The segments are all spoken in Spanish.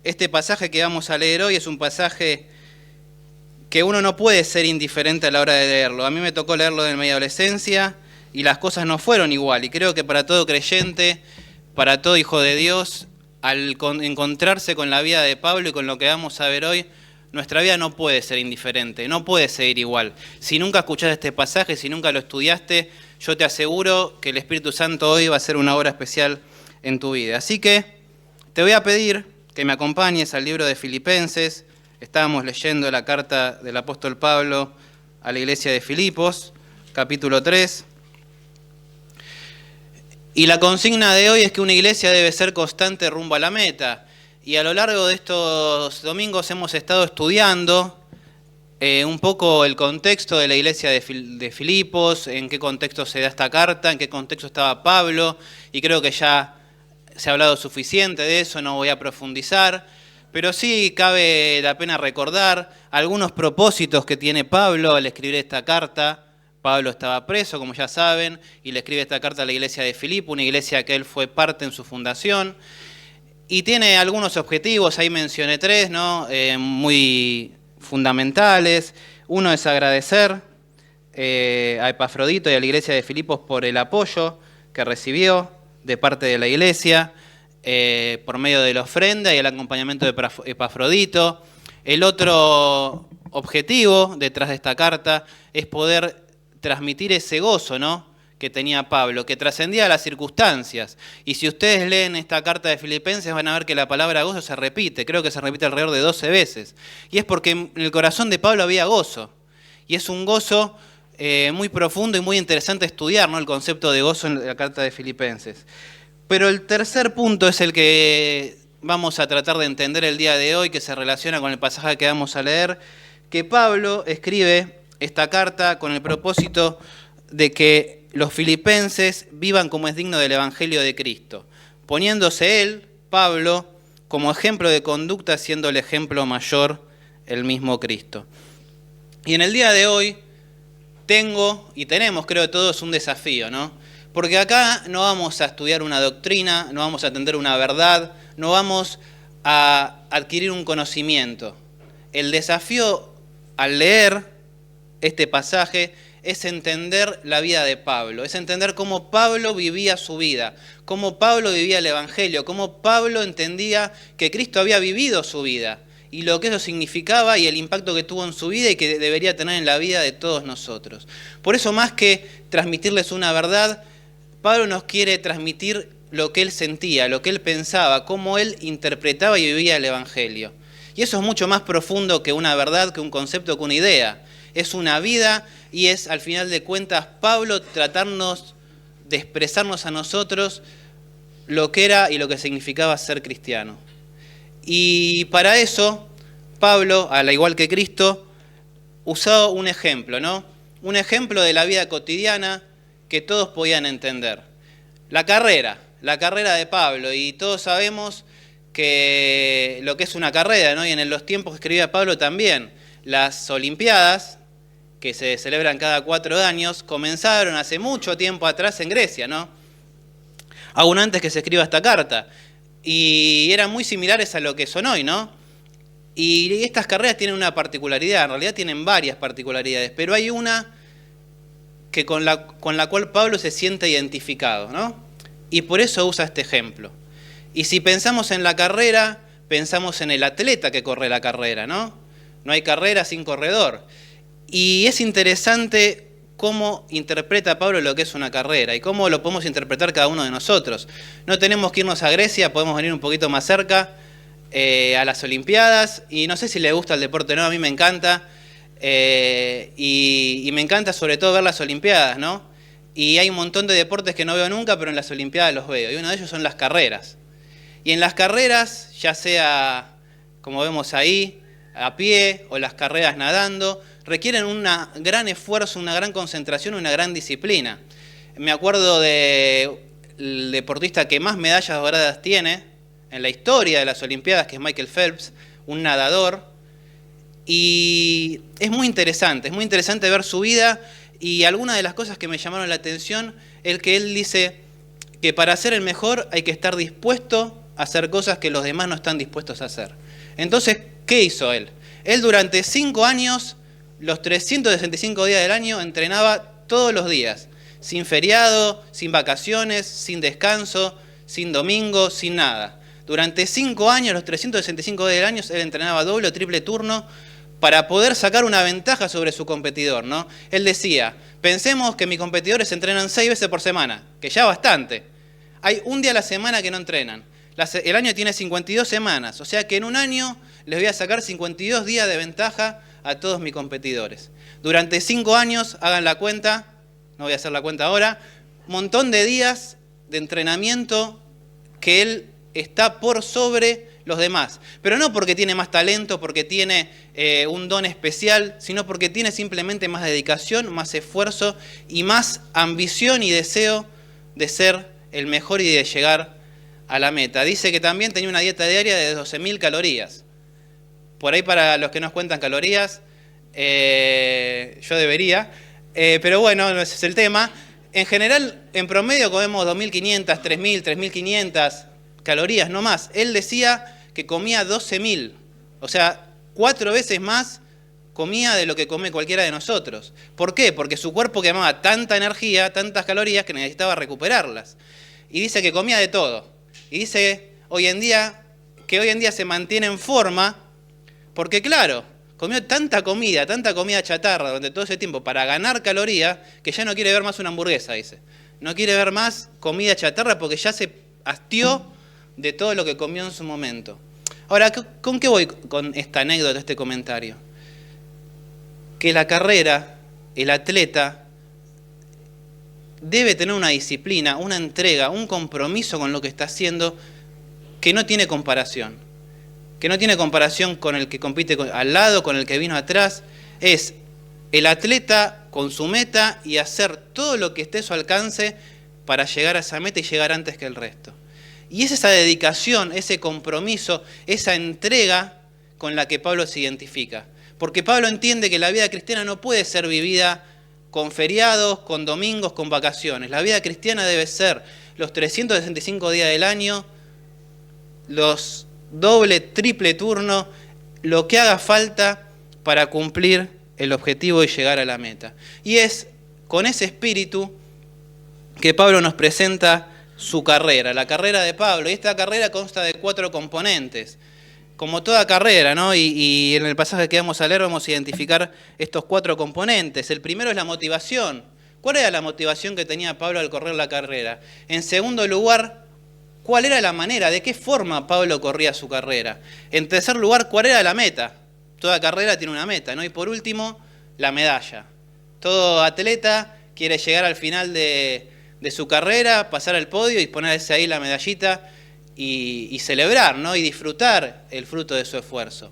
Este pasaje que vamos a leer hoy es un pasaje que uno no puede ser indiferente a la hora de leerlo. A mí me tocó leerlo en mi adolescencia y las cosas no fueron igual. Y creo que para todo creyente, para todo hijo de Dios, al encontrarse con la vida de Pablo y con lo que vamos a ver hoy, nuestra vida no puede ser indiferente, no puede seguir igual. Si nunca escuchaste este pasaje, si nunca lo estudiaste, yo te aseguro que el Espíritu Santo hoy va a hacer una obra especial en tu vida. Así que te voy a pedir que me acompañes al libro de Filipenses. Estábamos leyendo la carta del apóstol Pablo a la iglesia de Filipos, capítulo 3. Y la consigna de hoy es que una iglesia debe ser constante rumbo a la meta. Y a lo largo de estos domingos hemos estado estudiando un poco el contexto de la iglesia de Filipos, en qué contexto se da esta carta, en qué contexto estaba Pablo, y creo que ya se ha hablado suficiente de eso, no voy a profundizar, pero sí cabe la pena recordar algunos propósitos que tiene Pablo al escribir esta carta. Pablo estaba preso, como ya saben, y le escribe esta carta a la iglesia de Filipo, una iglesia que él fue parte en su fundación, y tiene algunos objetivos, ahí mencioné tres, ¿no? Muy fundamentales. Uno es agradecer a Epafrodito y a la iglesia de Filipos por el apoyo que recibió de parte de la iglesia, por medio de la ofrenda y el acompañamiento de Epafrodito. El otro objetivo detrás de esta carta es poder transmitir ese gozo, ¿no?, que tenía Pablo, que trascendía las circunstancias. Y si ustedes leen esta carta de Filipenses van a ver que la palabra gozo se repite, creo que se repite alrededor de 12 veces. Y es porque en el corazón de Pablo había gozo. Y es un gozo muy profundo y muy interesante estudiar, ¿no?, el concepto de gozo en la carta de Filipenses. Pero el tercer punto es el que vamos a tratar de entender el día de hoy, que se relaciona con el pasaje que vamos a leer, que Pablo escribe esta carta con el propósito de que los filipenses vivan como es digno del Evangelio de Cristo, poniéndose él, Pablo, como ejemplo de conducta, siendo el ejemplo mayor el mismo Cristo. Y en el día de hoy tenemos, creo todos, un desafío, ¿no? Porque acá no vamos a estudiar una doctrina, no vamos a atender una verdad, no vamos a adquirir un conocimiento. El desafío al leer este pasaje es entender la vida de Pablo, es entender cómo Pablo vivía su vida, cómo Pablo vivía el Evangelio, cómo Pablo entendía que Cristo había vivido su vida y lo que eso significaba y el impacto que tuvo en su vida y que debería tener en la vida de todos nosotros. Por eso, más que transmitirles una verdad, Pablo nos quiere transmitir lo que él sentía, lo que él pensaba, cómo él interpretaba y vivía el Evangelio. Y eso es mucho más profundo que una verdad, que un concepto, que una idea. Es una vida y es, al final de cuentas, Pablo tratarnos de expresarnos a nosotros lo que era y lo que significaba ser cristiano. Y para eso, Pablo, al igual que Cristo, usó un ejemplo, ¿no? Un ejemplo de la vida cotidiana que todos podían entender. La carrera de Pablo, y todos sabemos que lo que es una carrera, ¿no? Y en los tiempos que escribía Pablo también, las Olimpiadas, que se celebran cada 4 años, comenzaron hace mucho tiempo atrás en Grecia, ¿no? Aún antes que se escriba esta carta. Y eran muy similares a lo que son hoy, ¿no? Y estas carreras tienen una particularidad, en realidad tienen varias particularidades, pero hay una que con la cual Pablo se siente identificado, ¿no? Y por eso usa este ejemplo. Y si pensamos en la carrera, pensamos en el atleta que corre la carrera, ¿no? No hay carrera sin corredor. Y es interesante cómo interpreta Pablo lo que es una carrera y cómo lo podemos interpretar cada uno de nosotros. No tenemos que irnos a Grecia, podemos venir un poquito más cerca, a las Olimpiadas, y no sé si le gusta el deporte o no, a mí me encanta, y me encanta sobre todo ver las Olimpiadas, ¿no? Y hay un montón de deportes que no veo nunca, pero en las Olimpiadas los veo, y uno de ellos son las carreras. Y en las carreras, ya sea, como vemos ahí, a pie o las carreras nadando, requieren un gran esfuerzo, una gran concentración, una gran disciplina. Me acuerdo del deportista que más medallas doradas tiene en la historia de las Olimpiadas, que es Michael Phelps, un nadador. Y es muy interesante ver su vida, y algunas de las cosas que me llamaron la atención es que él dice que para ser el mejor hay que estar dispuesto a hacer cosas que los demás no están dispuestos a hacer. Entonces, ¿qué hizo él? Él durante 5 años, los 365 días del año, entrenaba todos los días, sin feriado, sin vacaciones, sin descanso, sin domingo, sin nada. Durante 5 años, los 365 días del año, él entrenaba doble o triple turno para poder sacar una ventaja sobre su competidor, ¿no? Él decía, pensemos que mis competidores entrenan 6 veces por semana, que ya bastante. Hay un día a la semana que no entrenan. El año tiene 52 semanas, o sea que en un año les voy a sacar 52 días de ventaja a todos mis competidores. Durante 5 años, hagan la cuenta, no voy a hacer la cuenta ahora, un montón de días de entrenamiento que él está por sobre los demás. Pero no porque tiene más talento, porque tiene un don especial, sino porque tiene simplemente más dedicación, más esfuerzo y más ambición y deseo de ser el mejor y de llegar a la meta. Dice que también tenía una dieta diaria de 12.000 calorías. Por ahí para los que nos cuentan calorías, yo debería, pero bueno, ese es el tema. En general, en promedio comemos 2.500, 3.000, 3.500 calorías, no más. Él decía que comía 12.000, o sea, 4 veces más comía de lo que come cualquiera de nosotros. ¿Por qué? Porque su cuerpo quemaba tanta energía, tantas calorías, que necesitaba recuperarlas. Y dice que comía de todo. Y dice que hoy en día se mantiene en forma, porque claro, comió tanta comida chatarra durante todo ese tiempo para ganar calorías, que ya no quiere ver más una hamburguesa, dice. No quiere ver más comida chatarra porque ya se hastió de todo lo que comió en su momento. Ahora, ¿con qué voy con esta anécdota, este comentario? Que la carrera, el atleta, debe tener una disciplina, una entrega, un compromiso con lo que está haciendo que no tiene comparación. Que no tiene comparación con el que compite al lado, con el que vino atrás. Es el atleta con su meta y hacer todo lo que esté a su alcance para llegar a esa meta y llegar antes que el resto. Y es esa dedicación, ese compromiso, esa entrega con la que Pablo se identifica. Porque Pablo entiende que la vida cristiana no puede ser vivida con feriados, con domingos, con vacaciones. La vida cristiana debe ser los 365 días del año, los doble, triple turno, lo que haga falta para cumplir el objetivo y llegar a la meta. Y es con ese espíritu que Pablo nos presenta su carrera, la carrera de Pablo. Y esta carrera consta de 4 componentes. Como toda carrera, ¿no? Y en el pasaje que vamos a leer vamos a identificar estos 4 componentes. El primero es la motivación. ¿Cuál era la motivación que tenía Pablo al correr la carrera? En segundo lugar, ¿cuál era la manera? ¿De qué forma Pablo corría su carrera? En tercer lugar, ¿cuál era la meta? Toda carrera tiene una meta, ¿no? Y por último, la medalla. Todo atleta quiere llegar al final de su carrera, pasar al podio y ponerse ahí la medallita y celebrar, ¿no? Y disfrutar el fruto de su esfuerzo.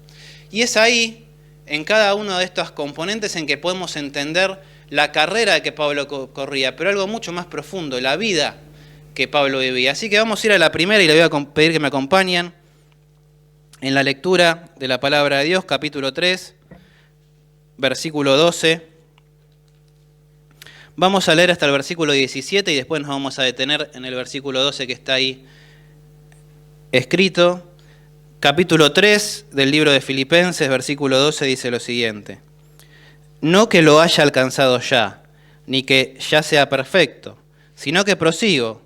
Y es ahí, en cada uno de estos componentes, en que podemos entender la carrera que Pablo corría, pero algo mucho más profundo, la vida que Pablo vivía. Así que vamos a ir a la primera y le voy a pedir que me acompañen en la lectura de la palabra de Dios, capítulo 3, versículo 12. Vamos a leer hasta el versículo 17 y después nos vamos a detener en el versículo 12 que está ahí escrito. Capítulo 3 del libro de Filipenses, versículo 12, dice lo siguiente. No que lo haya alcanzado ya, ni que ya sea perfecto, sino que prosigo,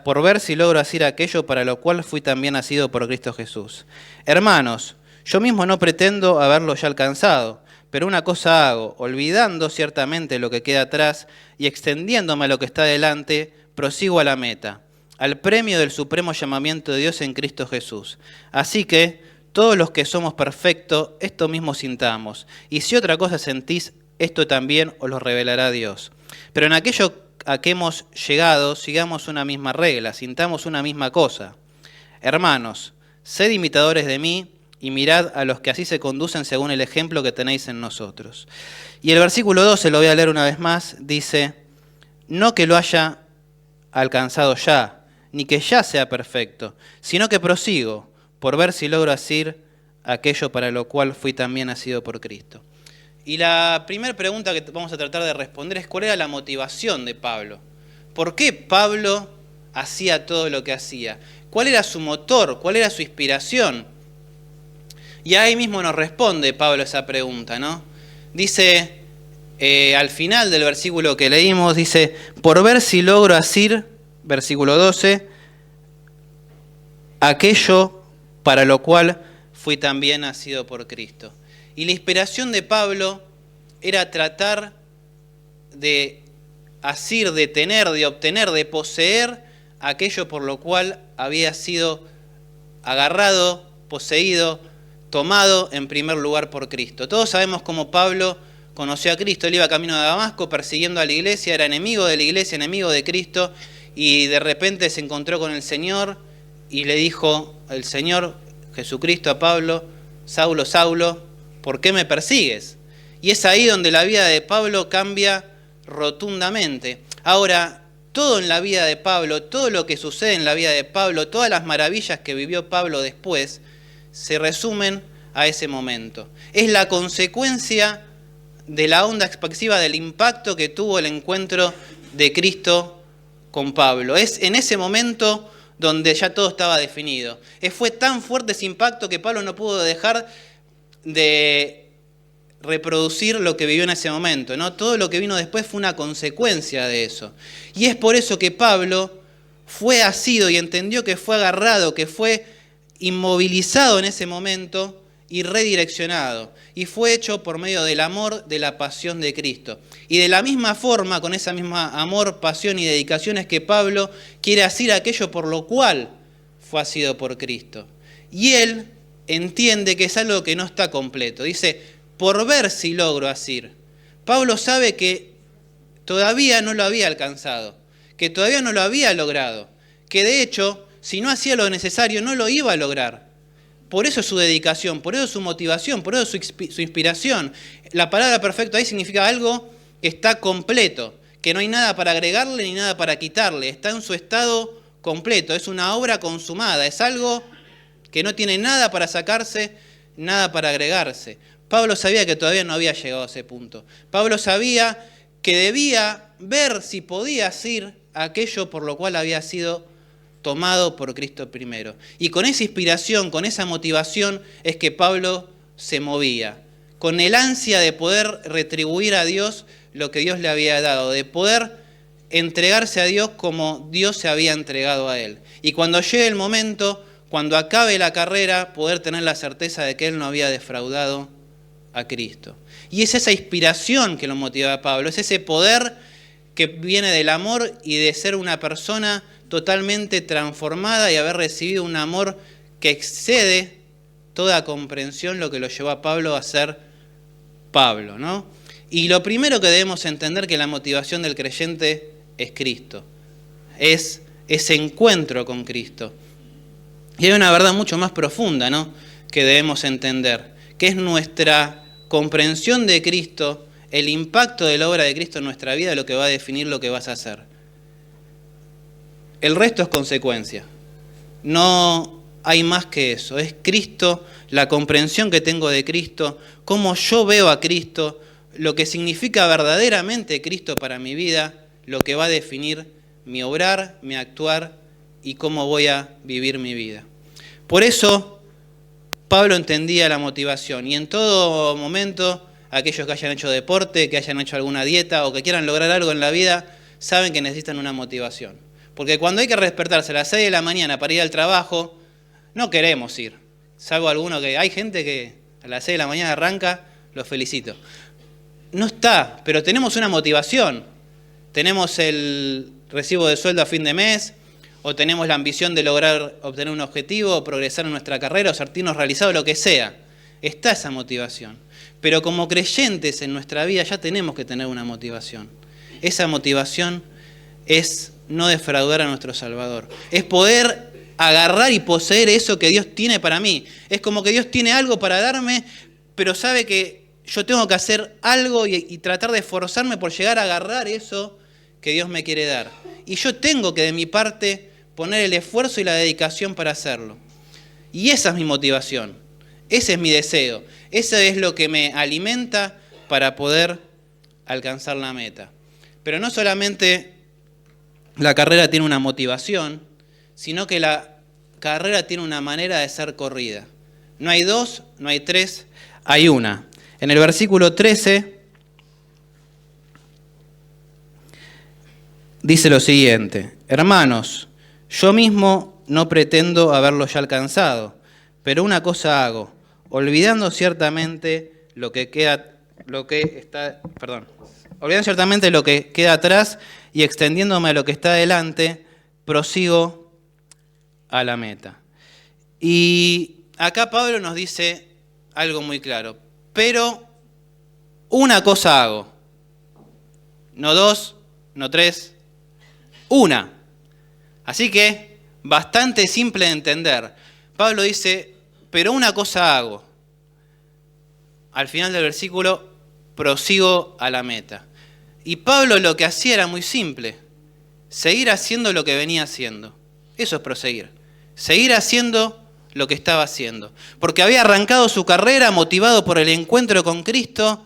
por ver si logro hacer aquello para lo cual fui también nacido por Cristo Jesús. Hermanos, yo mismo no pretendo haberlo ya alcanzado, pero una cosa hago, olvidando ciertamente lo que queda atrás y extendiéndome a lo que está delante, prosigo a la meta, al premio del supremo llamamiento de Dios en Cristo Jesús. Así que todos los que somos perfectos, esto mismo sintamos, y si otra cosa sentís, esto también os lo revelará Dios. Pero en aquello a que hemos llegado, sigamos una misma regla, sintamos una misma cosa. Hermanos, sed imitadores de mí y mirad a los que así se conducen según el ejemplo que tenéis en nosotros. Y el versículo 12, lo voy a leer una vez más, dice, no que lo haya alcanzado ya, ni que ya sea perfecto, sino que prosigo, por ver si logro hacer aquello para lo cual fui también nacido por Cristo. Y la primera pregunta que vamos a tratar de responder es ¿cuál era la motivación de Pablo? ¿Por qué Pablo hacía todo lo que hacía? ¿Cuál era su motor? ¿Cuál era su inspiración? Y ahí mismo nos responde Pablo esa pregunta, ¿no? Dice, al final del versículo que leímos, dice, por ver si logro asir, versículo 12, aquello para lo cual fui también nacido por Cristo. Y la inspiración de Pablo era tratar de asir, de tener, de obtener, de poseer aquello por lo cual había sido agarrado, poseído, tomado en primer lugar por Cristo. Todos sabemos cómo Pablo conoció a Cristo. Él iba camino de Damasco persiguiendo a la iglesia, era enemigo de la iglesia, enemigo de Cristo, y de repente se encontró con el Señor y le dijo el Señor Jesucristo a Pablo, Saulo, Saulo, ¿por qué me persigues? Y es ahí donde la vida de Pablo cambia rotundamente. Ahora, todo en la vida de Pablo, todo lo que sucede en la vida de Pablo, todas las maravillas que vivió Pablo después, se resumen a ese momento. Es la consecuencia de la onda expansiva, del impacto que tuvo el encuentro de Cristo con Pablo. Es en ese momento donde ya todo estaba definido. Fue tan fuerte ese impacto que Pablo no pudo dejar de reproducir lo que vivió en ese momento, ¿no? Todo lo que vino después fue una consecuencia de eso. Y es por eso que Pablo fue asido y entendió que fue agarrado, que fue inmovilizado en ese momento y redireccionado. Y fue hecho por medio del amor, de la pasión de Cristo. Y de la misma forma, con esa misma amor, pasión y dedicación, es que Pablo quiere asir aquello por lo cual fue asido por Cristo. Y él entiende que es algo que no está completo. Dice, por ver si logro asir. Pablo sabe que todavía no lo había alcanzado, que todavía no lo había logrado, que de hecho, si no hacía lo necesario, no lo iba a lograr. Por eso su dedicación, por eso su motivación, por eso su inspiración. La palabra perfecto ahí significa algo que está completo, que no hay nada para agregarle ni nada para quitarle, está en su estado completo, es una obra consumada, es algo que no tiene nada para sacarse, nada para agregarse. Pablo sabía que todavía no había llegado a ese punto. Pablo sabía que debía ver si podía asir aquello por lo cual había sido tomado por Cristo primero. Y con esa inspiración, con esa motivación, es que Pablo se movía, con el ansia de poder retribuir a Dios lo que Dios le había dado, de poder entregarse a Dios como Dios se había entregado a él. Y cuando llegue el momento, cuando acabe la carrera, poder tener la certeza de que él no había defraudado a Cristo. Y es esa inspiración que lo motivaba a Pablo, es ese poder que viene del amor y de ser una persona totalmente transformada y haber recibido un amor que excede toda comprensión, lo que lo llevó a Pablo a ser Pablo, ¿no? Y lo primero que debemos entender que la motivación del creyente es Cristo, es ese encuentro con Cristo. Y hay una verdad mucho más profunda, ¿no?, que debemos entender, que es nuestra comprensión de Cristo, el impacto de la obra de Cristo en nuestra vida, lo que va a definir lo que vas a hacer. El resto es consecuencia. No hay más que eso. Es Cristo, la comprensión que tengo de Cristo, cómo yo veo a Cristo, lo que significa verdaderamente Cristo para mi vida, lo que va a definir mi obrar, mi actuar y cómo voy a vivir mi vida. Por eso Pablo entendía la motivación y en todo momento aquellos que hayan hecho deporte, que hayan hecho alguna dieta o que quieran lograr algo en la vida, saben que necesitan una motivación. Porque cuando hay que despertarse a las 6 de la mañana para ir al trabajo, no queremos ir. Salvo alguno que... Hay gente que a las 6 de la mañana arranca, los felicito. No está, pero tenemos una motivación. Tenemos el recibo de sueldo a fin de mes, o tenemos la ambición de lograr obtener un objetivo, o progresar en nuestra carrera, o sentirnos realizados, lo que sea. Está esa motivación. Pero como creyentes en nuestra vida ya tenemos que tener una motivación. Esa motivación es no defraudar a nuestro Salvador. Es poder agarrar y poseer eso que Dios tiene para mí. Es como que Dios tiene algo para darme, pero sabe que yo tengo que hacer algo y tratar de esforzarme por llegar a agarrar eso que Dios me quiere dar. Y yo tengo que de mi parte poner el esfuerzo y la dedicación para hacerlo. Y esa es mi motivación. Ese es mi deseo. Eso es lo que me alimenta para poder alcanzar la meta. Pero no solamente la carrera tiene una motivación, sino que la carrera tiene una manera de ser corrida. No hay dos, no hay tres, hay una. En el versículo 13 dice lo siguiente: hermanos, yo mismo no pretendo haberlo ya alcanzado, pero una cosa hago, olvidando ciertamente lo que queda atrás y extendiéndome a lo que está delante, prosigo a la meta. Y acá Pablo nos dice algo muy claro: pero una cosa hago, no dos, no tres, una. Así que, bastante simple de entender. Pablo dice, pero una cosa hago. Al final del versículo, prosigo a la meta. Y Pablo lo que hacía era muy simple: seguir haciendo lo que venía haciendo. Eso es proseguir. Seguir haciendo lo que estaba haciendo. Porque había arrancado su carrera motivado por el encuentro con Cristo,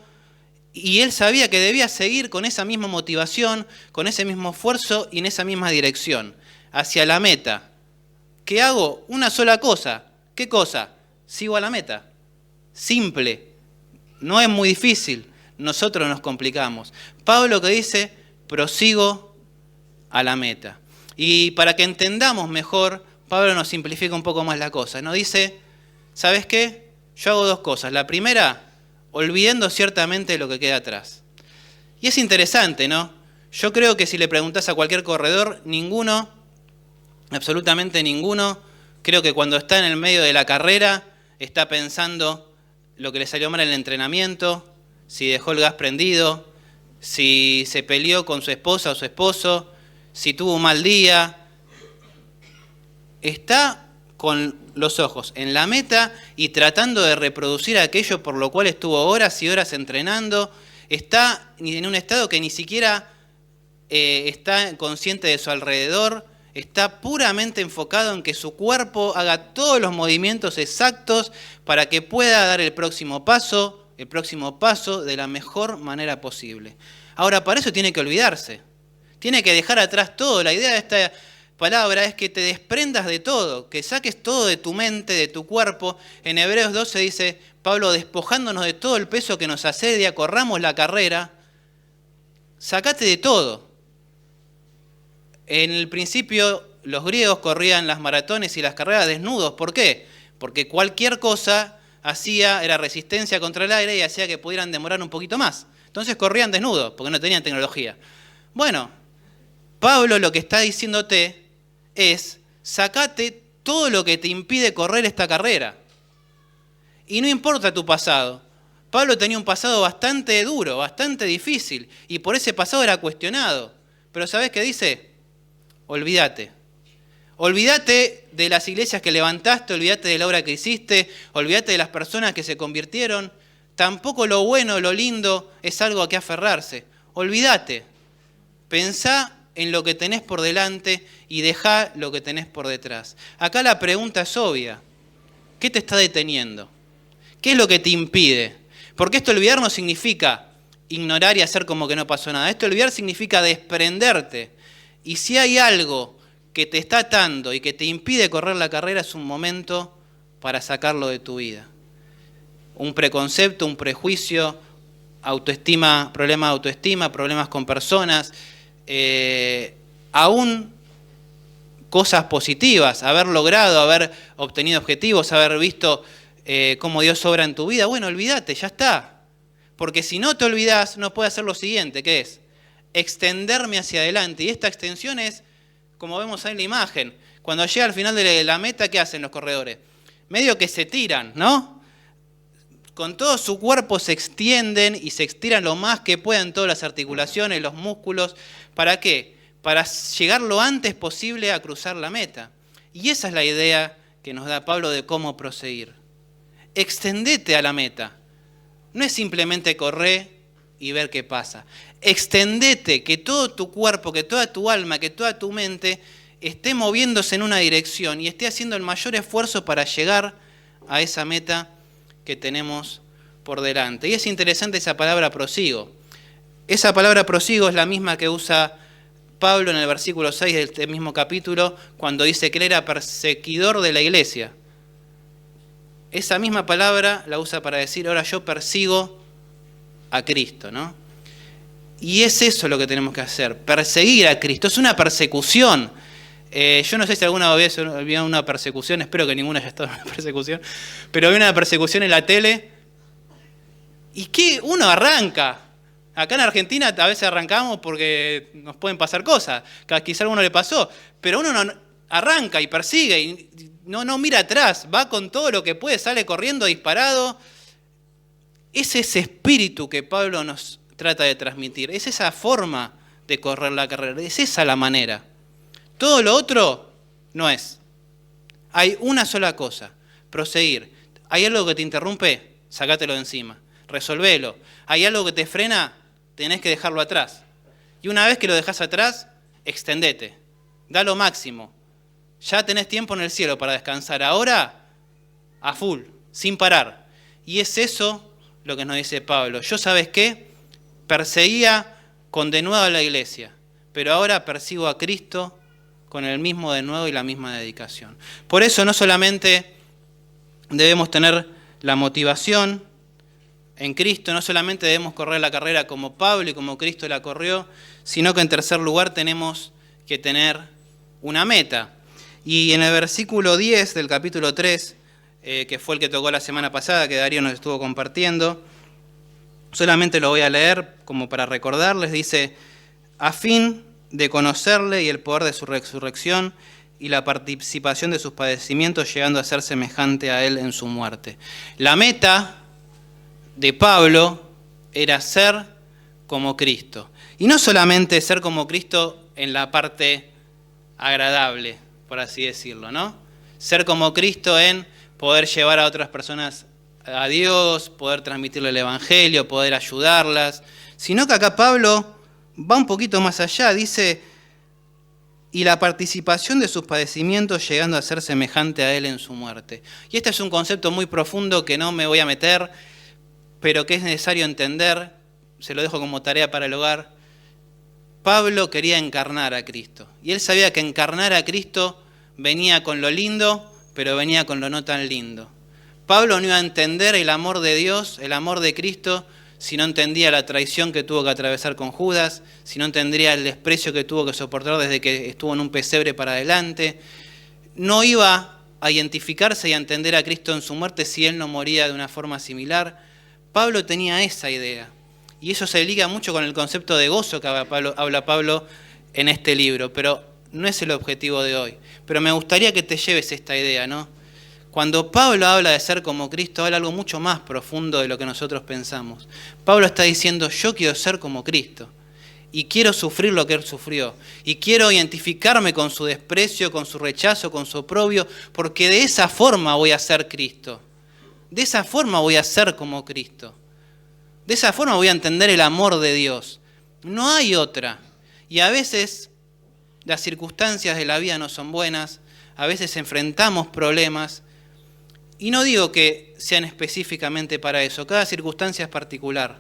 y él sabía que debía seguir con esa misma motivación, con ese mismo esfuerzo y en esa misma dirección, hacia la meta. ¿Qué hago? Una sola cosa. ¿Qué cosa? Sigo a la meta. Simple. No es muy difícil. Nosotros nos complicamos. Pablo que dice, prosigo a la meta. Y para que entendamos mejor, Pablo nos simplifica un poco más la cosa. Nos dice, ¿sabes qué? Yo hago dos cosas. La primera, olvidando ciertamente lo que queda atrás. Y es interesante, ¿no? Yo creo que si le preguntás a cualquier corredor, ninguno, absolutamente ninguno, creo que cuando está en el medio de la carrera, está pensando lo que le salió mal en el entrenamiento, si dejó el gas prendido, si se peleó con su esposa o su esposo, si tuvo un mal día. Está con los ojos en la meta y tratando de reproducir aquello por lo cual estuvo horas y horas entrenando. Está en un estado que ni siquiera está consciente de su alrededor. Está puramente enfocado en que su cuerpo haga todos los movimientos exactos para que pueda dar el próximo paso de la mejor manera posible. Ahora, para eso tiene que olvidarse. Tiene que dejar atrás todo. La idea de esta palabra es que te desprendas de todo, que saques todo de tu mente, de tu cuerpo. En Hebreos 12 dice Pablo, despojándonos de todo el peso que nos asedia, corramos la carrera. Sacate de todo. En el principio los griegos corrían las maratones y las carreras desnudos. ¿Por qué? Porque cualquier cosa era resistencia contra el aire y hacía que pudieran demorar un poquito más. Entonces corrían desnudos porque no tenían tecnología. Bueno, Pablo lo que está diciéndote es, sacate todo lo que te impide correr esta carrera. Y no importa tu pasado. Pablo tenía un pasado bastante duro, bastante difícil, y por ese pasado era cuestionado. Pero ¿sabés qué dice? Olvídate. Olvídate de las iglesias que levantaste, olvídate de la obra que hiciste, olvídate de las personas que se convirtieron. Tampoco lo bueno, lo lindo es algo a que aferrarse. Olvídate. Pensá en lo que tenés por delante y dejá lo que tenés por detrás. Acá la pregunta es obvia. ¿Qué te está deteniendo? ¿Qué es lo que te impide? Porque esto olvidar no significa ignorar y hacer como que no pasó nada. Esto olvidar significa desprenderte. Y si hay algo que te está atando y que te impide correr la carrera, es un momento para sacarlo de tu vida. Un preconcepto, un prejuicio, autoestima, problemas de autoestima, problemas con personas, aún cosas positivas, haber logrado, haber obtenido objetivos, haber visto cómo Dios obra en tu vida. Bueno, olvídate, ya está. Porque si no te olvidás, no puedes hacer lo siguiente, ¿qué es? Extenderme hacia adelante. Y esta extensión es, como vemos ahí en la imagen, cuando llega al final de la meta, ¿qué hacen los corredores? Medio que se tiran, ¿no? Con todo su cuerpo se extienden y se estiran lo más que puedan todas las articulaciones, los músculos. ¿Para qué? Para llegar lo antes posible a cruzar la meta. Y esa es la idea que nos da Pablo de cómo proseguir. Extendete a la meta. No es simplemente correr y ver qué pasa. Extendete, que todo tu cuerpo, que toda tu alma, que toda tu mente esté moviéndose en una dirección y esté haciendo el mayor esfuerzo para llegar a esa meta que tenemos por delante. Y es interesante esa palabra prosigo. Esa palabra prosigo es la misma que usa Pablo en el versículo 6 de este mismo capítulo, cuando dice que él era perseguidor de la iglesia. Esa misma palabra la usa para decir, ahora yo persigo a Cristo, ¿no? Y es eso lo que tenemos que hacer, perseguir a Cristo. Es una persecución. Yo no sé si alguna vez había una persecución, espero que ninguna haya estado en una persecución, pero había una persecución en la tele y que uno arranca. Acá en Argentina a veces arrancamos porque nos pueden pasar cosas, quizá a alguno le pasó, pero uno no arranca y persigue y no mira atrás, va con todo lo que puede, sale corriendo disparado. Es ese espíritu que Pablo nos trata de transmitir, es esa forma de correr la carrera, es esa la manera. Todo lo otro no es. Hay una sola cosa, proseguir. ¿Hay algo que te interrumpe? Sacátelo de encima, resolvelo. ¿Hay algo que te frena? Tenés que dejarlo atrás. Y una vez que lo dejás atrás, extendete, da lo máximo. Ya tenés tiempo en el cielo para descansar. Ahora, a full, sin parar. Y es eso lo que nos dice Pablo. Yo, ¿sabes qué? Perseguía con denuedo a la iglesia, pero ahora persigo a Cristo con el mismo denuedo y la misma dedicación. Por eso no solamente debemos tener la motivación en Cristo, no solamente debemos correr la carrera como Pablo y como Cristo la corrió, sino que en tercer lugar tenemos que tener una meta. Y en el versículo 10 del capítulo 3, que fue el que tocó la semana pasada, que Darío nos estuvo compartiendo, solamente lo voy a leer como para recordarles, dice, a fin de conocerle y el poder de su resurrección y la participación de sus padecimientos, llegando a ser semejante a él en su muerte. La meta de Pablo era ser como Cristo. Y no solamente ser como Cristo en la parte agradable, por así decirlo, ¿no? Ser como Cristo en poder llevar a otras personas a Dios, poder transmitirle el Evangelio, poder ayudarlas, sino que acá Pablo va un poquito más allá, dice, y la participación de sus padecimientos llegando a ser semejante a él en su muerte. Y este es un concepto muy profundo que no me voy a meter, pero que es necesario entender, se lo dejo como tarea para el hogar. Pablo quería encarnar a Cristo, y él sabía que encarnar a Cristo venía con lo lindo, pero venía con lo no tan lindo. Pablo no iba a entender el amor de Dios, el amor de Cristo, si no entendía la traición que tuvo que atravesar con Judas, si no entendía el desprecio que tuvo que soportar desde que estuvo en un pesebre para adelante. No iba a identificarse y a entender a Cristo en su muerte si él no moría de una forma similar. Pablo tenía esa idea. Y eso se liga mucho con el concepto de gozo que habla Pablo en este libro, pero no es el objetivo de hoy. Pero me gustaría que te lleves esta idea, ¿no? Cuando Pablo habla de ser como Cristo, habla algo mucho más profundo de lo que nosotros pensamos. Pablo está diciendo, yo quiero ser como Cristo. Y quiero sufrir lo que él sufrió. Y quiero identificarme con su desprecio, con su rechazo, con su oprobio, porque de esa forma voy a ser Cristo. De esa forma voy a ser como Cristo. De esa forma voy a entender el amor de Dios. No hay otra. Y a veces las circunstancias de la vida no son buenas. A veces enfrentamos problemas. Y no digo que sean específicamente para eso, cada circunstancia es particular,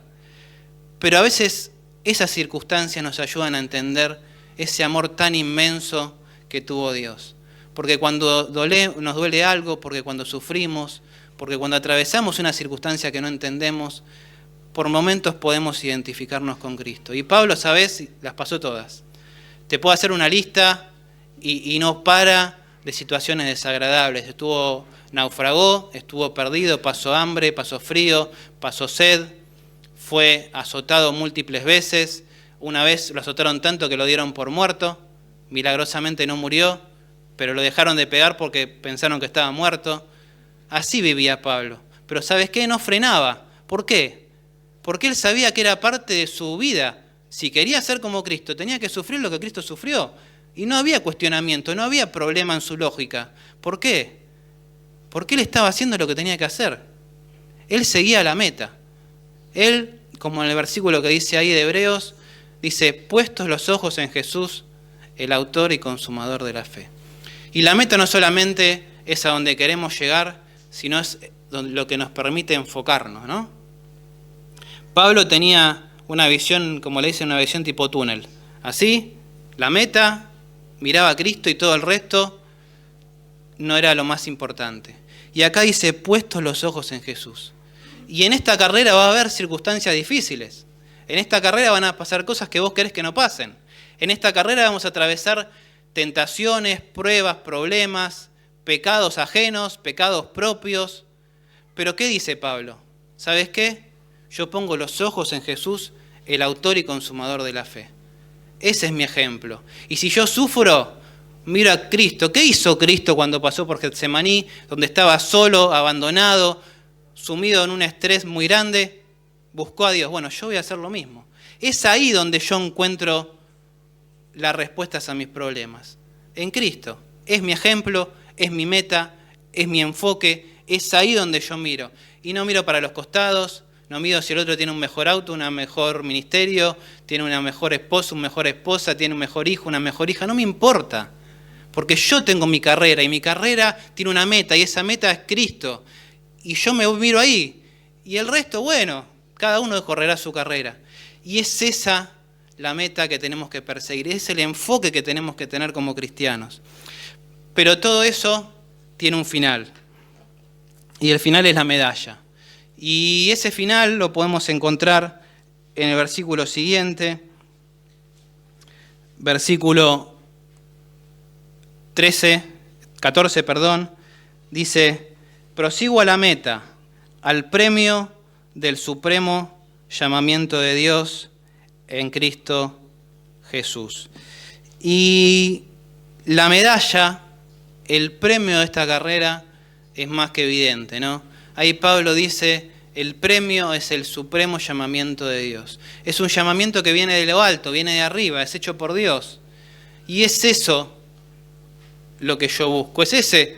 pero a veces esas circunstancias nos ayudan a entender ese amor tan inmenso que tuvo Dios. Porque cuando nos duele algo, porque cuando sufrimos, porque cuando atravesamos una circunstancia que no entendemos, por momentos podemos identificarnos con Cristo. Y Pablo, ¿sabes? Las pasó todas. Te puedo hacer una lista y no para de situaciones desagradables. Naufragó, estuvo perdido, pasó hambre, pasó frío, pasó sed, fue azotado múltiples veces. Una vez lo azotaron tanto que lo dieron por muerto, milagrosamente no murió, pero lo dejaron de pegar porque pensaron que estaba muerto. Así vivía Pablo. Pero ¿sabes qué? No frenaba. ¿Por qué? Porque él sabía que era parte de su vida. Si quería ser como Cristo, tenía que sufrir lo que Cristo sufrió. Y no había cuestionamiento, no había problema en su lógica. ¿Por qué? Porque él estaba haciendo lo que tenía que hacer. Él seguía la meta. Él, como en el versículo que dice ahí de Hebreos, dice, puestos los ojos en Jesús, el autor y consumador de la fe. Y la meta no solamente es a donde queremos llegar, sino es lo que nos permite enfocarnos, ¿no? Pablo tenía una visión, como le dicen, una visión tipo túnel. Así, La meta, miraba a Cristo y todo el resto no era lo más importante. Y acá dice, puestos los ojos en Jesús. Y en esta carrera va a haber circunstancias difíciles. En esta carrera van a pasar cosas que vos querés que no pasen. En esta carrera vamos a atravesar tentaciones, pruebas, problemas, pecados ajenos, pecados propios. Pero ¿qué dice Pablo? ¿Sabes qué? Yo pongo los ojos en Jesús, el autor y consumador de la fe. Ese es mi ejemplo. Y si yo sufro, miro a Cristo. ¿Qué hizo Cristo cuando pasó por Getsemaní, donde estaba solo, abandonado, sumido en un estrés muy grande? Buscó a Dios. Bueno, yo voy a hacer lo mismo. Es ahí donde yo encuentro las respuestas a mis problemas. En Cristo. Es mi ejemplo, es mi meta, es mi enfoque. Es ahí donde yo miro. Y no miro para los costados, no miro si el otro tiene un mejor auto, un mejor ministerio, tiene una mejor esposa, una mejor esposa, tiene un mejor hijo, una mejor hija. No me importa. Porque yo tengo mi carrera y mi carrera tiene una meta y esa meta es Cristo. Y yo me miro ahí. Y el resto, bueno, cada uno correrá su carrera. Y es esa la meta que tenemos que perseguir. Es el enfoque que tenemos que tener como cristianos. Pero todo eso tiene un final. Y el final es la medalla. Y ese final lo podemos encontrar en el versículo siguiente. Versículo 14, dice, prosigo a la meta, al premio del supremo llamamiento de Dios en Cristo Jesús. Y la medalla, el premio de esta carrera es más que evidente, ¿no? Ahí Pablo dice, el premio es el supremo llamamiento de Dios. Es un llamamiento que viene de lo alto, viene de arriba, es hecho por Dios. Y es eso lo que yo busco, es ese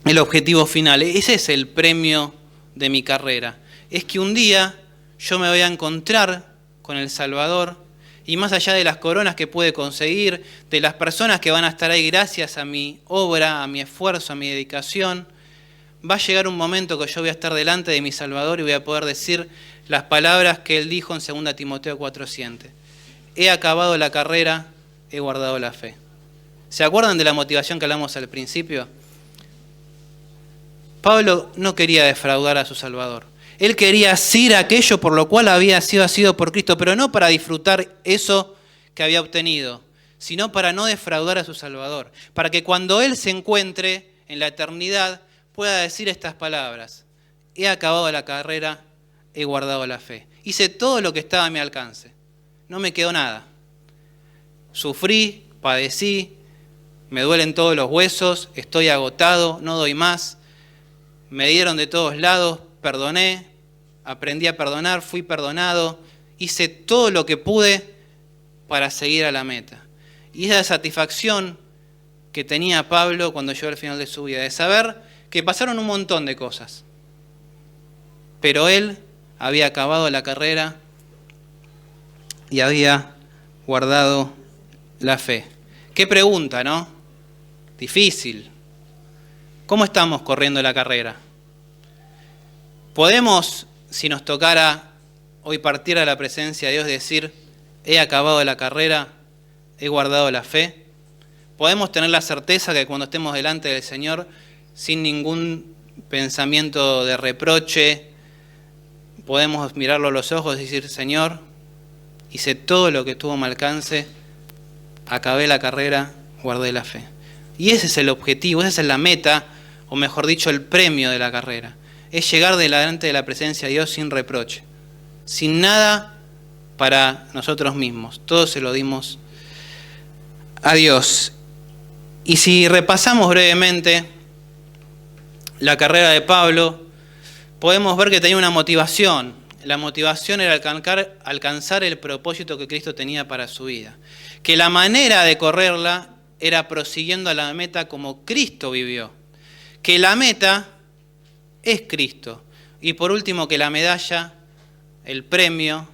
el objetivo final, ese es el premio de mi carrera. Es que un día yo me voy a encontrar con el Salvador y más allá de las coronas que puede conseguir, de las personas que van a estar ahí gracias a mi obra, a mi esfuerzo, a mi dedicación, va a llegar un momento que yo voy a estar delante de mi Salvador y voy a poder decir las palabras que Él dijo en 2 Timoteo 4:7. He acabado la carrera, he guardado la fe. ¿Se acuerdan de la motivación que hablamos al principio? Pablo no quería defraudar a su Salvador. Él quería asir aquello por lo cual había sido asido por Cristo, pero no para disfrutar eso que había obtenido, sino para no defraudar a su Salvador. Para que cuando Él se encuentre en la eternidad pueda decir estas palabras. He acabado la carrera, he guardado la fe. Hice todo lo que estaba a mi alcance. No me quedó nada. Sufrí, padecí, me duelen todos los huesos, estoy agotado, no doy más. Me dieron de todos lados, perdoné, aprendí a perdonar, fui perdonado, hice todo lo que pude para seguir a la meta. Y esa satisfacción que tenía Pablo cuando llegó al final de su vida, de saber que pasaron un montón de cosas, pero él había acabado la carrera y había guardado la fe. Qué pregunta, ¿no? Difícil. ¿Cómo estamos corriendo la carrera? ¿Podemos, si nos tocara hoy partir a la presencia de Dios, decir, he acabado la carrera, he guardado la fe? ¿Podemos tener la certeza que cuando estemos delante del Señor, sin ningún pensamiento de reproche, podemos mirarlo a los ojos y decir, Señor, hice todo lo que tuvo a mi alcance, acabé la carrera, guardé la fe? Y ese es el objetivo, esa es la meta, o mejor dicho, el premio de la carrera. Es llegar delante de la presencia de Dios sin reproche, sin nada para nosotros mismos. Todo se lo dimos a Dios. Y si repasamos brevemente la carrera de Pablo, podemos ver que tenía una motivación. La motivación era alcanzar el propósito que Cristo tenía para su vida. Que la manera de correrla era prosiguiendo a la meta como Cristo vivió. Que la meta es Cristo. Y por último, que la medalla, el premio,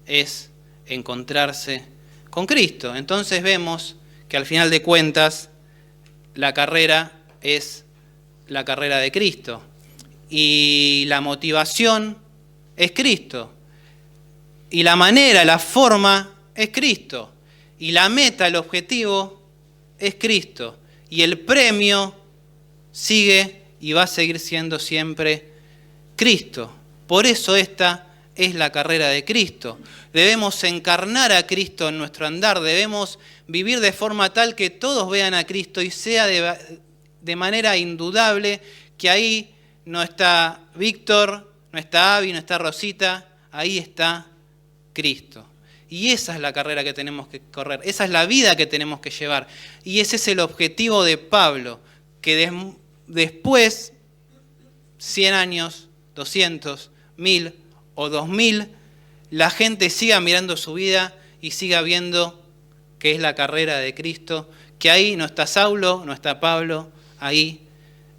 es encontrarse con Cristo. Entonces vemos que al final de cuentas, la carrera es la carrera de Cristo. Y la motivación es Cristo. Y la manera, la forma es Cristo. Y la meta, el objetivo, es Cristo. Y el premio sigue y va a seguir siendo siempre Cristo. Por eso esta es la carrera de Cristo. Debemos encarnar a Cristo en nuestro andar, debemos vivir de forma tal que todos vean a Cristo y sea de manera indudable que ahí no está Víctor, no está Avi, no está Rosita, ahí está Cristo. Y esa es la carrera que tenemos que correr, esa es la vida que tenemos que llevar. Y ese es el objetivo de Pablo, que después, 100 años, 200, 1000 o 2000, la gente siga mirando su vida y siga viendo que es la carrera de Cristo, que ahí no está Saulo, no está Pablo, ahí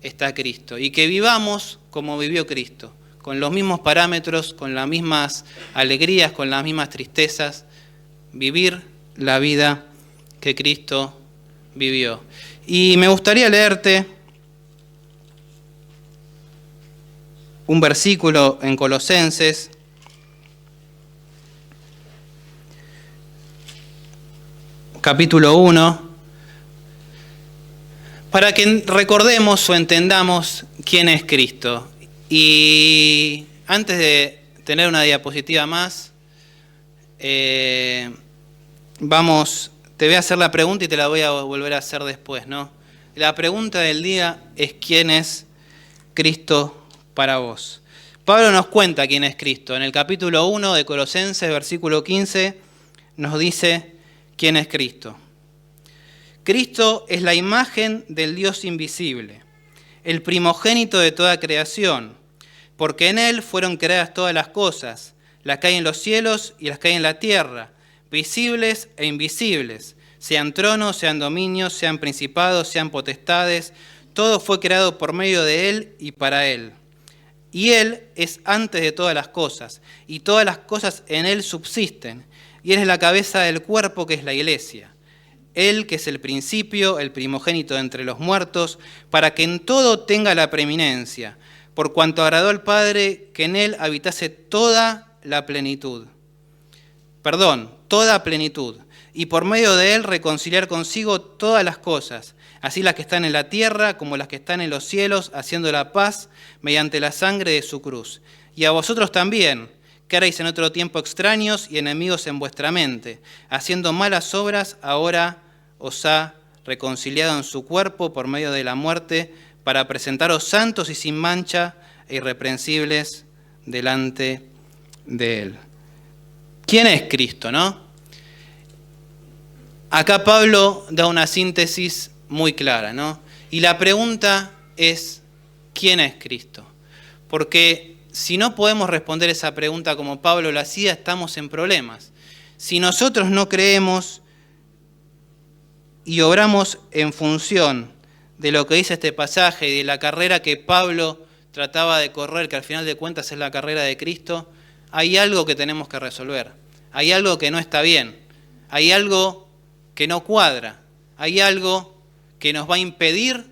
está Cristo. Y que vivamos como vivió Cristo, con los mismos parámetros, con las mismas alegrías, con las mismas tristezas, vivir la vida que Cristo vivió. Y me gustaría leerte un versículo en Colosenses, capítulo 1, para que recordemos o entendamos quién es Cristo. Y antes de tener una diapositiva más, te voy a hacer la pregunta y te la voy a volver a hacer después, ¿no? La pregunta del día es: ¿quién es Cristo para vos? Pablo nos cuenta quién es Cristo. En el capítulo 1 de Colosenses, versículo 15, nos dice quién es Cristo. Cristo es la imagen del Dios invisible, el primogénito de toda creación, porque en Él fueron creadas todas las cosas, las que hay en los cielos y las que hay en la tierra, visibles e invisibles, sean tronos, sean dominios, sean principados, sean potestades, todo fue creado por medio de Él y para Él. Y Él es antes de todas las cosas, y todas las cosas en Él subsisten, y Él es la cabeza del cuerpo que es la iglesia. Él que es el principio, el primogénito de entre los muertos, para que en todo tenga la preeminencia, por cuanto agradó al Padre que en Él habitase toda plenitud, y por medio de Él reconciliar consigo todas las cosas, así las que están en la tierra como las que están en los cielos, haciendo la paz mediante la sangre de su cruz. Y a vosotros también, que erais en otro tiempo extraños y enemigos en vuestra mente, haciendo malas obras, ahora os ha reconciliado en su cuerpo por medio de la muerte, para presentaros santos y sin mancha e irreprensibles delante de Él. ¿Quién es Cristo, no? Acá Pablo da una síntesis muy clara, ¿no? Y la pregunta es: ¿quién es Cristo? Porque si no podemos responder esa pregunta como Pablo lo hacía, estamos en problemas. Si nosotros no creemos y obramos en función de lo que dice este pasaje y de la carrera que Pablo trataba de correr, que al final de cuentas es la carrera de Cristo, hay algo que tenemos que resolver. Hay algo que no está bien. Hay algo que no cuadra. Hay algo que nos va a impedir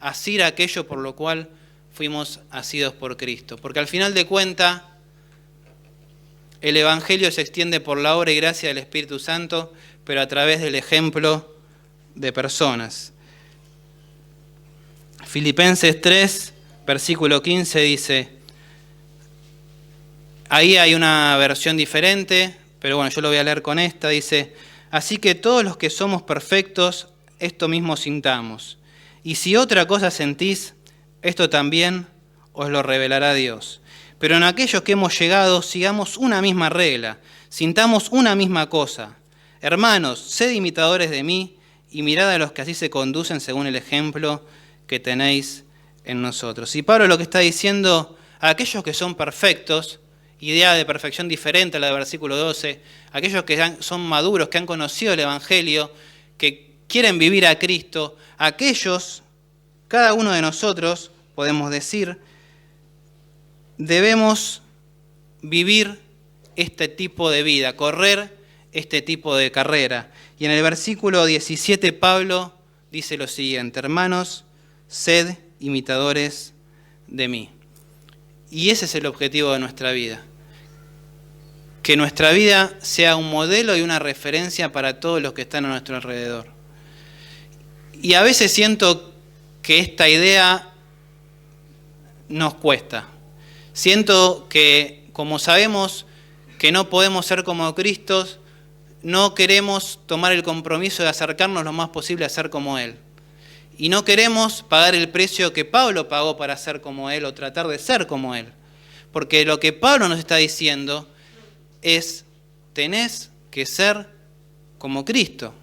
hacer aquello por lo cual fuimos asidos por Cristo. Porque al final de cuentas, el Evangelio se extiende por la obra y gracia del Espíritu Santo, pero a través del ejemplo de personas. Filipenses 3, versículo 15 dice, ahí hay una versión diferente, pero bueno, yo lo voy a leer con esta, dice: así que todos los que somos perfectos, esto mismo sintamos. Y si otra cosa sentís, esto también os lo revelará Dios. Pero en aquellos que hemos llegado, sigamos una misma regla, sintamos una misma cosa. Hermanos, sed imitadores de mí y mirad a los que así se conducen según el ejemplo que tenéis en nosotros. Y Pablo lo que está diciendo a aquellos que son perfectos, idea de perfección diferente a la del versículo 12, aquellos que son maduros, que han conocido el Evangelio, que quieren vivir a Cristo, aquellos, cada uno de nosotros, podemos decir, debemos vivir este tipo de vida, correr este tipo de carrera. Y en el versículo 17 Pablo dice lo siguiente: hermanos, sed imitadores de mí. Y ese es el objetivo de nuestra vida. que nuestra vida sea un modelo y una referencia para todos los que están a nuestro alrededor. Y a veces siento que esta idea nos cuesta. Siento que, como sabemos que no podemos ser como Cristo, no queremos tomar el compromiso de acercarnos lo más posible a ser como Él. Y no queremos pagar el precio que Pablo pagó para ser como Él o tratar de ser como Él. Porque lo que Pablo nos está diciendo es, tenés que ser como Cristo.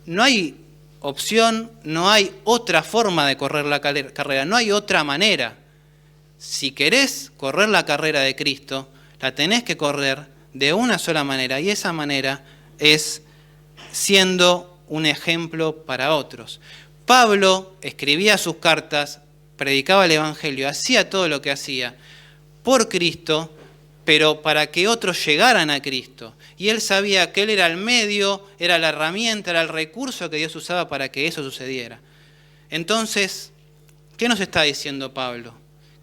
No hay opción, no hay otra forma de correr la carrera, no hay otra manera. Si querés correr la carrera de Cristo, la tenés que correr de una sola manera, y esa manera es siendo un ejemplo para otros. Pablo escribía sus cartas, predicaba el Evangelio, hacía todo lo que hacía por Cristo, pero para que otros llegaran a Cristo. Y él sabía que él era el medio, era la herramienta, era el recurso que Dios usaba para que eso sucediera. Entonces, ¿qué nos está diciendo Pablo?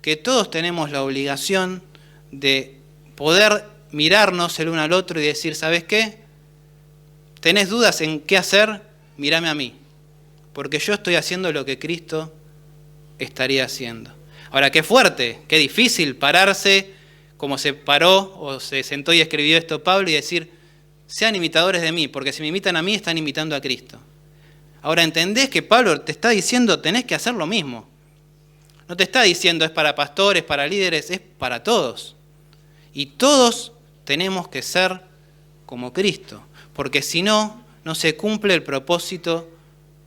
Que todos tenemos la obligación de poder mirarnos el uno al otro y decir, ¿sabes qué? ¿Tenés dudas en qué hacer? Mírame a mí, porque yo estoy haciendo lo que Cristo estaría haciendo. Ahora, qué fuerte, qué difícil pararse como se paró o se sentó y escribió esto Pablo y decir, sean imitadores de mí, porque si me imitan a mí están imitando a Cristo. Ahora, ¿entendés que Pablo te está diciendo tenés que hacer lo mismo? No te está diciendo es para pastores, para líderes, es para todos. Y todos tenemos que ser como Cristo, porque si no, no se cumple el propósito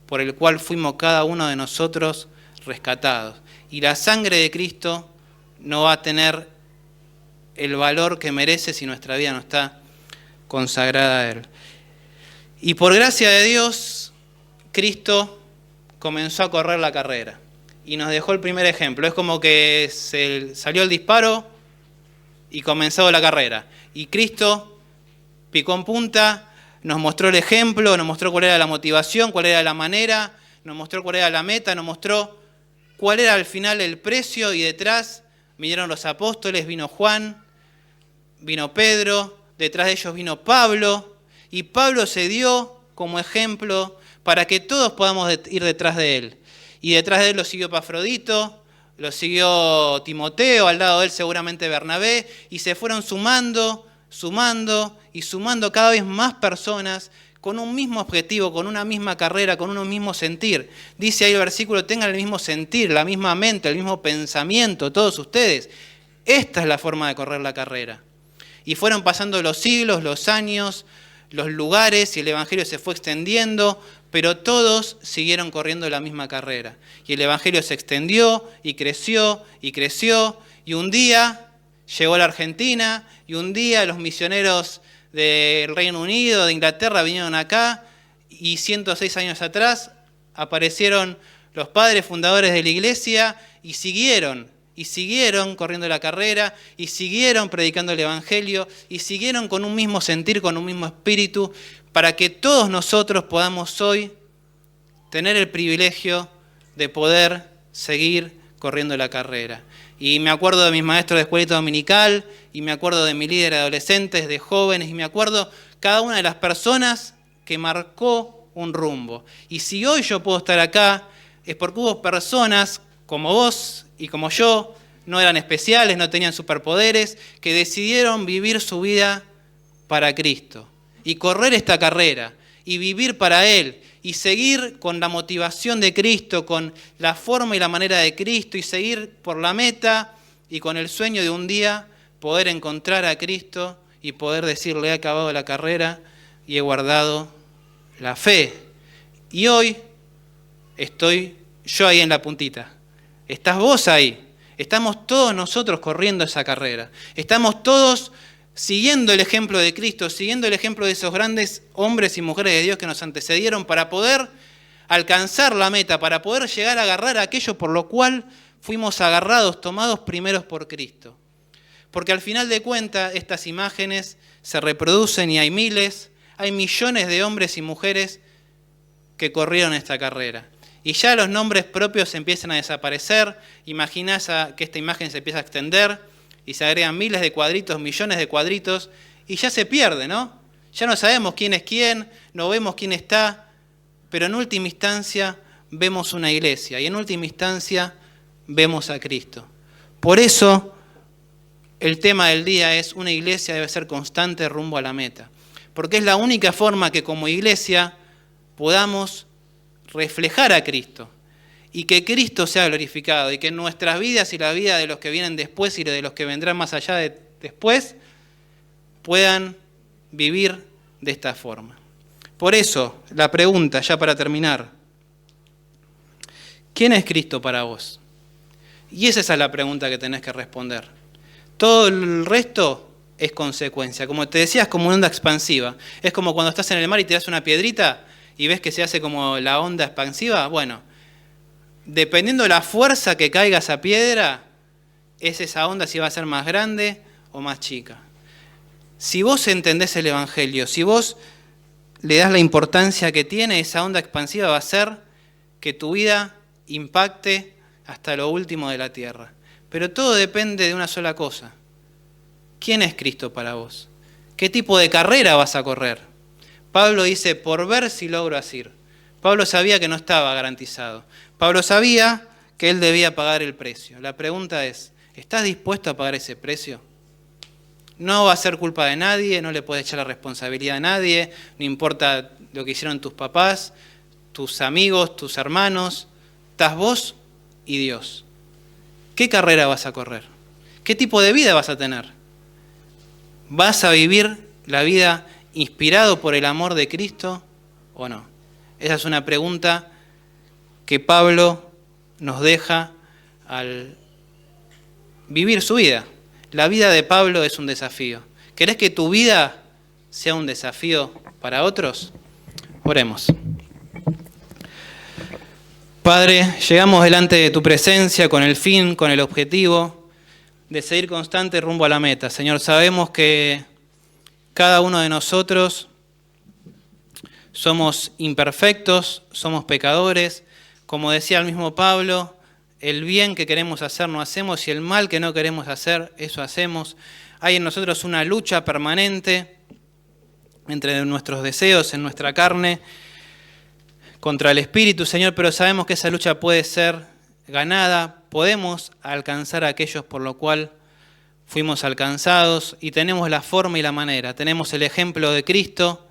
por el cual fuimos cada uno de nosotros rescatados. Y la sangre de Cristo no va a tener el valor que merece si nuestra vida no está consagrada a Él. Y por gracia de Dios, Cristo comenzó a correr la carrera y nos dejó el primer ejemplo. Es como que salió el disparo y comenzó la carrera. Y Cristo picó en punta, nos mostró el ejemplo, nos mostró cuál era la motivación, cuál era la manera, nos mostró cuál era la meta, nos mostró cuál era al final el precio, y detrás vinieron los apóstoles, vino Juan, vino Pedro, detrás de ellos vino Pablo, y Pablo se dio como ejemplo para que todos podamos ir detrás de él. Y detrás de él lo siguió Epafrodito, lo siguió Timoteo, al lado de él seguramente Bernabé, y se fueron sumando cada vez más personas con un mismo objetivo, con una misma carrera, con un mismo sentir. Dice ahí el versículo, tengan el mismo sentir, la misma mente, el mismo pensamiento, todos ustedes. Esta es la forma de correr la carrera. Y fueron pasando los siglos, los años, los lugares, y el Evangelio se fue extendiendo, pero todos siguieron corriendo la misma carrera. Y el Evangelio se extendió y creció, y un día llegó a la Argentina, y un día los misioneros del Reino Unido, de Inglaterra, vinieron acá, y 106 años atrás aparecieron los padres fundadores de la iglesia, y siguieron corriendo la carrera, y siguieron predicando el Evangelio, y siguieron con un mismo sentir, con un mismo espíritu, para que todos nosotros podamos hoy tener el privilegio de poder seguir corriendo la carrera. Y me acuerdo de mis maestros de escuelita dominical, y me acuerdo de mi líder de adolescentes, de jóvenes, y me acuerdo cada una de las personas que marcó un rumbo. Y si hoy yo puedo estar acá, es porque hubo personas como vos y como yo, no eran especiales, no tenían superpoderes, que decidieron vivir su vida para Cristo y correr esta carrera y vivir para Él y seguir con la motivación de Cristo, con la forma y la manera de Cristo, y seguir por la meta y con el sueño de un día poder encontrar a Cristo y poder decirle, he acabado la carrera y he guardado la fe. Y hoy estoy yo ahí en la puntita. Estás vos ahí. Estamos todos nosotros corriendo esa carrera. Estamos todos siguiendo el ejemplo de Cristo, siguiendo el ejemplo de esos grandes hombres y mujeres de Dios que nos antecedieron para poder alcanzar la meta, para poder llegar a agarrar aquello por lo cual fuimos agarrados, tomados primeros por Cristo. Porque al final de cuentas estas imágenes se reproducen y hay miles, hay millones de hombres y mujeres que corrieron esta carrera. Y ya los nombres propios empiezan a desaparecer. Imaginás que esta imagen se empieza a extender y se agregan miles de cuadritos, millones de cuadritos, y ya se pierde, ¿no? Ya no sabemos quién es quién, no vemos quién está, pero en última instancia vemos una iglesia y en última instancia vemos a Cristo. Por eso el tema del día es: una iglesia debe ser constante rumbo a la meta, porque es la única forma que como iglesia podamos reflejar a Cristo y que Cristo sea glorificado y que en nuestras vidas y la vida de los que vienen después y de los que vendrán más allá de después puedan vivir de esta forma. Por eso, la pregunta, ya para terminar: ¿quién es Cristo para vos? Y esa es la pregunta que tenés que responder. Todo el resto es consecuencia. Como te decía, es como una onda expansiva. Es como cuando estás en el mar y te das una piedrita y ves que se hace como la onda expansiva. Bueno, dependiendo de la fuerza que caiga esa piedra, es esa onda si va a ser más grande o más chica. Si vos entendés el Evangelio, si vos le das la importancia que tiene, esa onda expansiva va a hacer que tu vida impacte hasta lo último de la tierra. Pero todo depende de una sola cosa: ¿quién es Cristo para vos? ¿Qué tipo de carrera vas a correr? Pablo dice: por ver si logro asir. Pablo sabía que no estaba garantizado. Pablo sabía que él debía pagar el precio. La pregunta es: ¿estás dispuesto a pagar ese precio? No va a ser culpa de nadie, no le puedes echar la responsabilidad a nadie, no importa lo que hicieron tus papás, tus amigos, tus hermanos. Estás vos y Dios. ¿Qué carrera vas a correr? ¿Qué tipo de vida vas a tener? ¿Vas a vivir la vida inspirado por el amor de Cristo o no? Esa es una pregunta que Pablo nos deja al vivir su vida. La vida de Pablo es un desafío. ¿Querés que tu vida sea un desafío para otros? Oremos. Padre, llegamos delante de tu presencia con el fin, con el objetivo de seguir constante rumbo a la meta. Señor, sabemos que cada uno de nosotros somos imperfectos, somos pecadores. Como decía el mismo Pablo, el bien que queremos hacer no hacemos y el mal que no queremos hacer, eso hacemos. Hay en nosotros una lucha permanente entre nuestros deseos, en nuestra carne, contra el Espíritu, Señor, pero sabemos que esa lucha puede ser ganada, podemos alcanzar a aquellos por lo cual fuimos alcanzados y tenemos la forma y la manera. Tenemos el ejemplo de Cristo,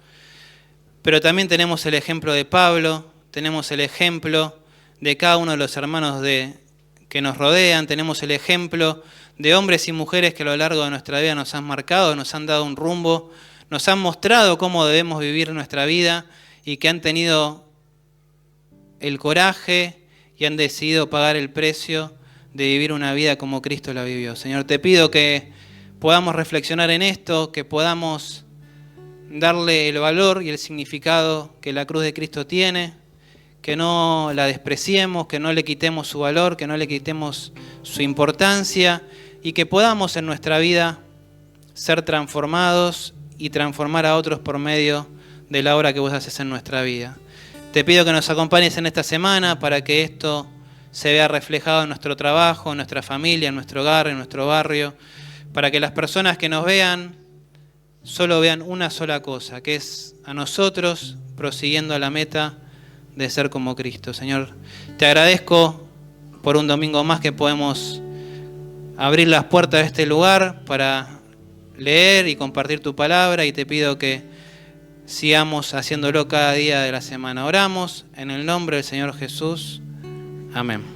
pero también tenemos el ejemplo de Pablo, tenemos el ejemplo de cada uno de los hermanos que nos rodean, tenemos el ejemplo de hombres y mujeres que a lo largo de nuestra vida nos han marcado, nos han dado un rumbo, nos han mostrado cómo debemos vivir nuestra vida y que han tenido el coraje y han decidido pagar el precio de vivir una vida como Cristo la vivió. Señor, te pido que podamos reflexionar en esto, que podamos darle el valor y el significado que la cruz de Cristo tiene, que no la despreciemos, que no le quitemos su valor, que no le quitemos su importancia y que podamos en nuestra vida ser transformados y transformar a otros por medio de la obra que vos haces en nuestra vida. Te pido que nos acompañes en esta semana para que esto se vea reflejado en nuestro trabajo, en nuestra familia, en nuestro hogar, en nuestro barrio, para que las personas que nos vean solo vean una sola cosa, que es a nosotros prosiguiendo a la meta de ser como Cristo. Señor, te agradezco por un domingo más que podemos abrir las puertas de este lugar para leer y compartir tu palabra y te pido que sigamos haciéndolo cada día de la semana. Oramos en el nombre del Señor Jesús. Amén.